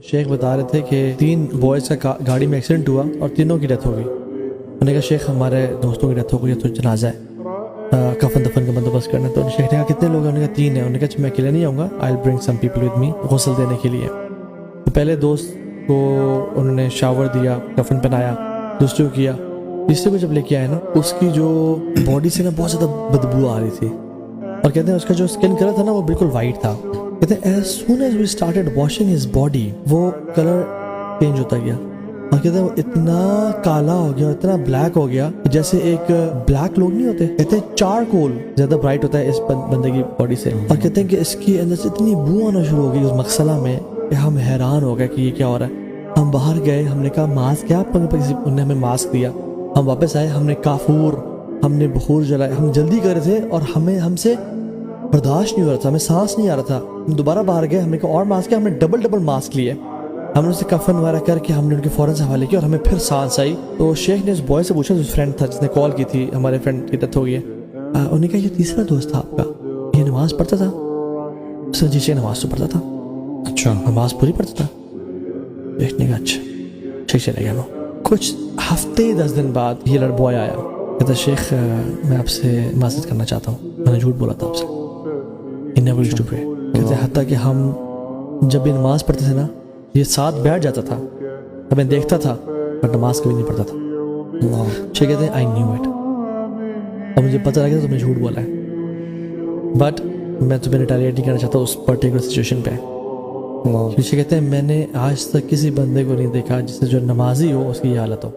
شیخ بتا رہے تھے کہ 3 بوائز کا گاڑی میں ایکسیڈنٹ ہوا اور تینوں کی ڈیتھ ہو گئی. انہوں نے کہا شیخ ہمارے دوستوں کی ڈیتھ ہو گئی تو جنازہ ہے, کفن دفن کا بندوبست کرنا. تو شیخ نے کہا کتنے لوگ ہیں؟ انہوں نے کہا 3 ہیں. انہوں نے کہا میں اکیلے نہیں آؤں گا, آئی ول برنگ سم پیپل ود می غسل دینے کے لیے. تو پہلے دوست کو انہوں نے شاور دیا, کفن پہنایا, دوسرے کو کیا. تیسرے کو جب لے کے آئے نا, اس کی جو باڈی سے نا بہت زیادہ بدبو آ رہی تھی, اور کہتے ہیں اس کا جو اسکن کلر تھا نا وہ بالکل وائٹ تھا. کہتے ہیں as soon as we started washing his body وہ کلر چینج ہوتا گیا, اور کہتے ہیں وہ اتنا کالا ہو گیا, اتنا بلیک ہو گیا جیسے ایک بلیک لوگ نہیں ہوتے, کہتے ہیں چارکول زیادہ برائٹ ہوتا ہے اس بندے کی باڈی سے. اور کہتے ہیں کہ اس کی اندر سے اتنی بو آنا شروع ہو گئی اس مغسلہ میں کہ ہم حیران ہو گئے کہ یہ کیا ہو رہا ہے. ہم باہر گئے, ہم نے کہا ماسک کیا آپ, انہوں نے ہمیں ماسک دیا. ہم واپس آئے, ہم نے کافور, ہم نے بخور جلائے, ہم جلدی کر رہے تھے اور ہم سے برداشت نہیں ہو رہا تھا, ہمیں سانس نہیں آ رہا تھا. ہم دوبارہ باہر گئے, ہم نے کہا اور ماسک ہے, ہم نے ڈبل ماسک لیے. ہم نے اسے کفن وغیرہ کر کے ہم نے ان کے فوراً سے حوالے کیا اور ہمیں پھر سانس آئی. تو شیخ نے اس بوائے سے پوچھا, جو فرینڈ تھا جس نے کال کی تھی, ہمارے فرینڈ کی ڈیتھ ہو گئی ہے, انہوں نے کہا یہ تیسرا دوست تھا آپ کا, یہ نماز پڑھتا تھا؟ سر جی سے نماز تو پڑھتا تھا. اچھا, نماز پوری پڑھتا تھا؟ شیخ نے کہا اچھا, ٹھیک چلے گیا. وہ کچھ ہفتے 10 دن بعد یہ بوائے آیا, کہتا شیخ میں آپ سے معذرت کرنا چاہتا ہوں, میں نے جھوٹ بولا تھا آپ سے. کہتے حتیٰ کہ ہم جب بھی نماز پڑھتے تھے نا, یہ ساتھ بیٹھ جاتا تھا, ہمیں دیکھتا تھا پر نماز کبھی نہیں پڑھتا تھا. شیخ کہتے ہیں آئی نیو اٹ, اور مجھے پتہ لگا تمہیں جھوٹ بولا ہے, بٹ میں تمہیں ریٹیلیٹ نہیں کرنا چاہتا اس پرٹیکولر سچویشن پہ. شیخ کہتے ہیں میں نے آج تک کسی بندے کو نہیں دیکھا جس سے جو نمازی ہو اس کی یہ حالت ہو.